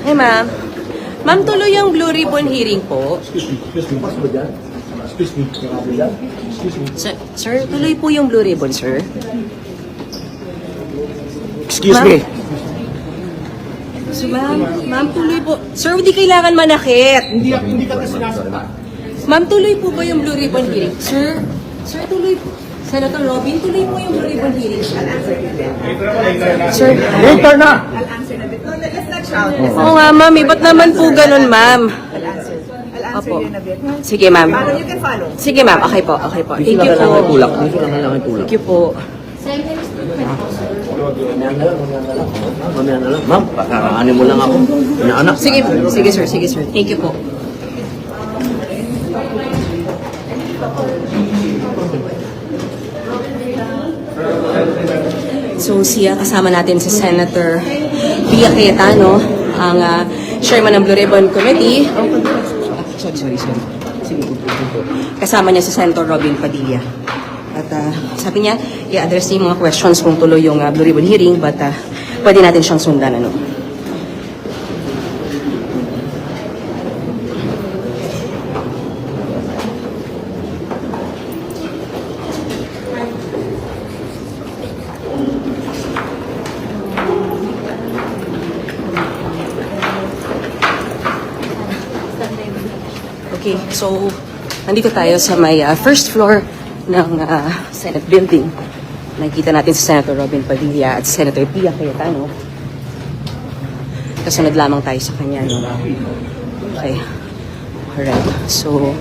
Hey, ma'am. Ma'am, tuloy ang Blue Ribbon hearing po. Excuse me, possible dyan? Excuse me, excuse me. Sir, tuloy po yung Blue Ribbon, sir. Excuse Ma'am? me. So, ma'am, tuloy po. Sir, hindi kailangan manakit. Hindi ka kasi sinasakta. Ma'am, tuloy po ba yung Blue Ribbon hearing? Sir, tuloy po. Senator Robin, tuloy po yung Blue Ribbon hearing. Sir, Later na! I'll answer a bit. No, let's not shout. oo nga, ma'am. Ba't naman po ganun, ma'am? I'll answer Opo. you in a bit. Sige, ma'am. Follow, you can follow. Sige, ma'am. Okay po, okay po. Thank you po. Dito lang kailangan tulak. Thank you po. Mamaya na lang. Ma'am, pakaraanin mo lang ako. Inaanak. Sige, sige, sir. Sige, sir. Thank you po. So, kasama natin si Senator Pia Cayetano, ang chairman ng Blue Ribbon Committee. Sorry. Sige, kasama niya si Senator Robin Padilla. At sabi niya, i-address niya yung mga questions kung tuloy yung Blue Ribbon hearing, but pwede natin siyang sundan, ano. Okay, so nandito tayo sa may first floor ng Senate building. Nakikita natin si Senator Robin Padilla at Senator Pia Cayetano. Kasunod lamang tayo sa kanya, no? Okay. Alright. So,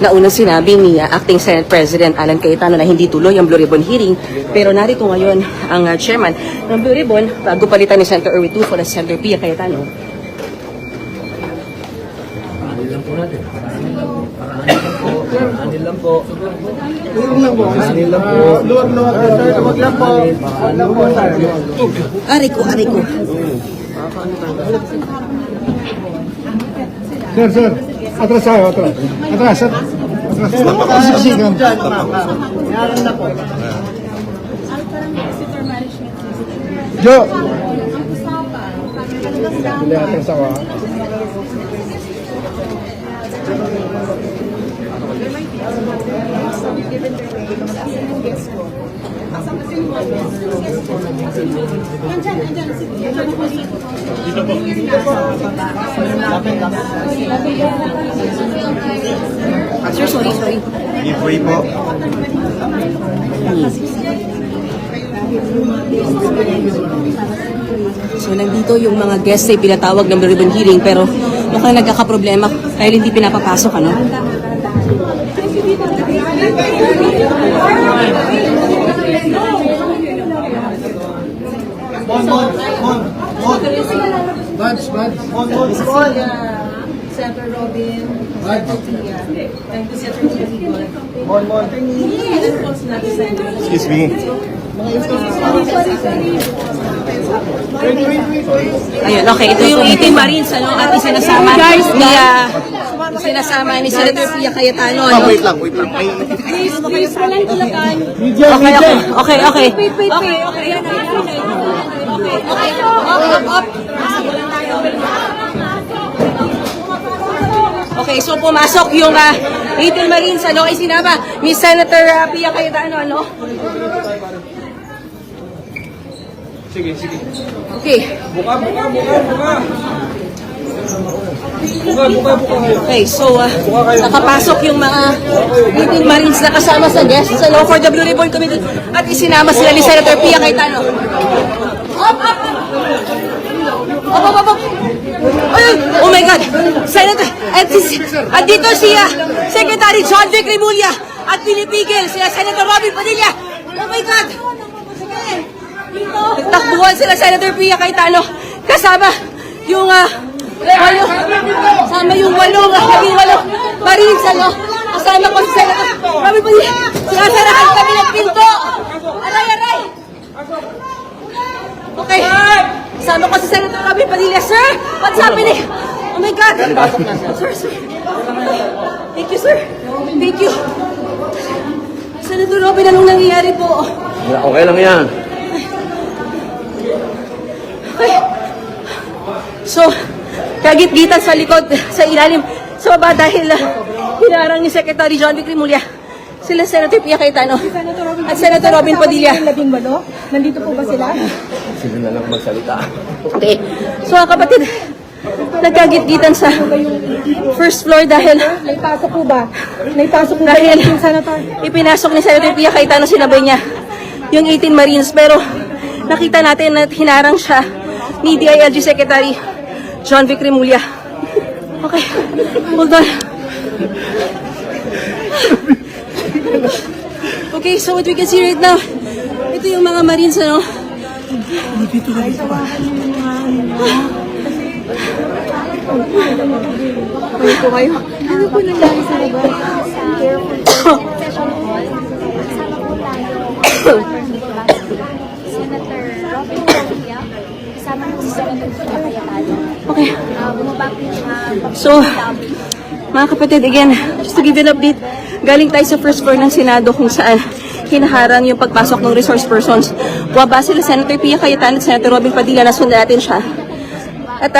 naunang sinabi ni Acting Senate President Alan Cayetano na hindi tuloy ang Blue Ribbon hearing. Pero narito ngayon ang chairman ng Blue Ribbon bago palitan ni Senator Erwin Tulfo at Senator Pia Cayetano. Paraanin lang po natin. Paraanin lang po. Paraanin lang po. Luwag lang po. Aray ko. Sir, atras tayo, atras. Atras. Siksikan. Meron na po. Jo! Hindi, atras ako. Sir, sorry. Free po. So, nandito yung mga guests ay pinatawag ng Blue Ribbon hearing pero mukhang nagkakaproblema dahil hindi pinapapasok, ano? Senator Robin, Senator Pia, and Senator Pia. Excuse me. Ayun, okay. Ito yung 18 Marines, ano, at sinasama ni Senator Pia Cayetano, ano? Wait lang. Okay. Okay, so pumasok yung 18 Marines, ano, ay sinama ni Senator Pia Cayetano, ano? Sige. Okay. Buka. Okay, so nakapasok yung mga 18 Marines na kasama sa guests sa Law for the Blue Ribbon Committee at isinama sila ni Senator Pia Cayetano. Up! Ay! Oh my God! Senator! At dito siya, Secretary John Vic Rimulya at pinipigil sila Senator Robin Padilla. Oh my God! Nagtakbuhan sila Senator Pia Cayetano kasama yung walong Marines, ano? Kasama ko si Senator Robin Padilla. Sinasarahan kami ng pinto! Aray! Okay. Kasama ko si Senator Robin Padilla. Sir, what's happening? Oh my God. Sir. Thank you, sir. Thank you. Senator Robin, anong nangyayari po? Okay lang yan. Okay. So, kagit-gitan sa likod, sa ilalim, sa baba dahil hinarang ni Secretary John Vic Rimulya sila Senator Pia Cayetano at Senator Robin Padilla. 18, nandito po ba sila? Okay. So, mga kapatid, nagkagit-gitan sa first floor dahil May pasok po ba? May pasok po ba Dahil- yung senator? ipinasok ni Senator Pia Cayetano, sinabay niya yung 18 Marines. Pero nakita natin na hinarang siya ni DILG Secretary John Vic Rimulya. Okay, hold on. Okay, so what we can see right now, ito yung mga Marines, ano? Ano po nangyari sa labas? Careful session hall. Kasama po tayo. Senator Robin Padilla. Kasama po si Senator Pia Cayetano. Okay. Bumaba po yung So, mga kapatid, again, just to give you an update, galing tayo sa first floor ng Senado kung saan hinaharang yung pagpasok ng resource persons. Buwaba sila Senator Pia Cayetano at Senator Robin Padilla, nasundan natin siya. At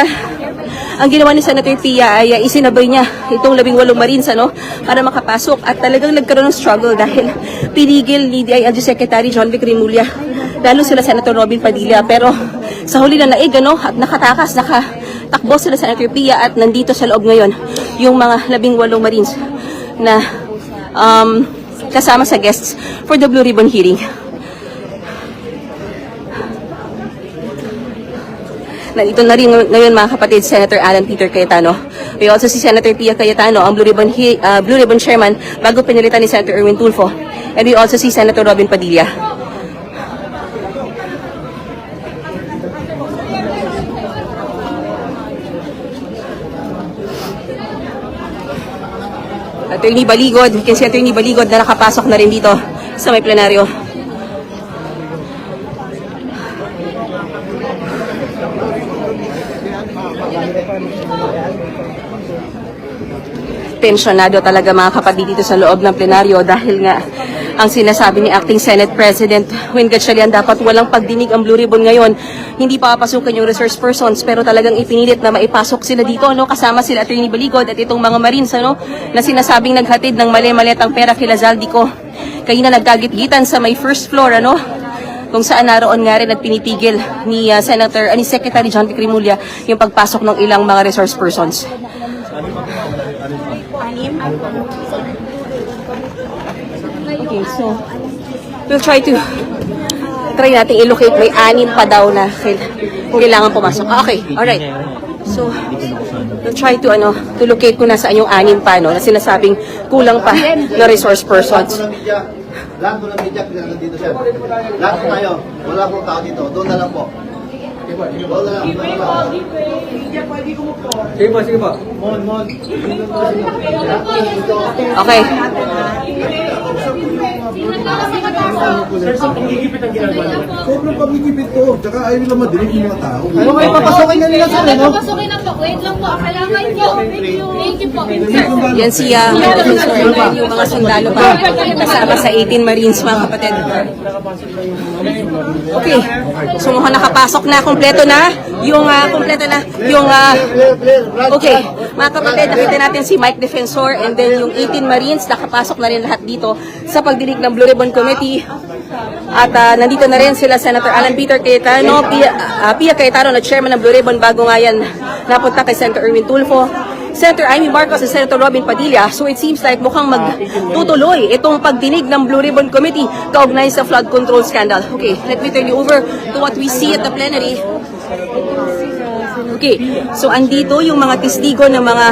ang ginawa ni Senator Pia ay isinabay niya itong 18 Marines, ano, para makapasok. At talagang nagkaroon ng struggle dahil pinigil ni DILG Secretary John Vic Rimulya, lalo sila Senator Robin Padilla. Pero sa huli na naig, ano, at nakatakas, nakatakbo sila Senator Pia at nandito sa loob ngayon yung mga 18 Marines na kasama sa guests for the Blue Ribbon hearing. Nandito na rin ngayon, mga kapatid, Senator Alan Peter Cayetano. We also see Senator Pia Cayetano, ang Blue Ribbon Chairman, bago pinilitan ni Senator Erwin Tulfo. And we also see Senator Robin Padilla. Attorney Baligod, we can see Attorney Baligod na nakapasok na rin dito sa may plenaryo. Tensyonado talaga, mga kapatid, dito sa loob ng plenaryo dahil nga ang sinasabi ni Acting Senate President Win Gatchalian, dapat walang pagdinig ang Blue Ribbon ngayon. Hindi papapasukan yung resource persons, pero talagang ipinilit na maipasok sila dito, no? Kasama sila Attorney Baligod at itong mga Marines, ano, na sinasabing naghatid ng mali-maliatang pera kila Zaldico. Kayo na nagkagit-gitan sa may first floor, ano, kung saan naroon nga rin at pinitigil ni ni Secretary John Vic Rimulya yung pagpasok ng ilang mga resource persons. Okay, so we'll try natin i-locate. May 6 pa daw na kailangan pumasok. Okay, alright. So, we'll try to locate kung nasaan yung 6 pa, no, na sinasabing kulang pa na resource persons. Lahat po ng media, pinagandang dito siya. Lahat po tayo. Wala pong tao dito. Doon na lang po. Doon na lang. Sige po, sige po. Okay. Sobrang pagigipit ko. Tsaka ayaw nila madinig yung mga tao. Ano kayo, papasokin na nila sir, no? Papasukin na po. Wait lang po. Kailangan po. Thank you po. Yan siya, yung mga sundalo pa kasama sa 18 Marines, mga kapatid. Okay. So mukhang nakapasok na, kompleto na yung okay, mga kapatid, nakita natin si Mike Defensor and then yung 18 Marines, nakapasok na rin lahat dito sa pagdinig ng Blue Ribbon Committee. At nandito na rin sila Senator Alan Peter Cayetano, Pia Cayetano na chairman ng Blue Ribbon, bago nga yan napunta kay Senator Erwin Tulfo, Senator Amy Marcos at Senator Robin Padilla. So it seems like mukhang magtutuloy itong pagdinig ng Blue Ribbon Committee kaugnay sa flood control scandal. Okay, let me turn you over to what we see at the plenary. Okay, so andito yung mga testigo ng mga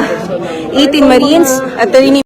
18 Marines, Attorney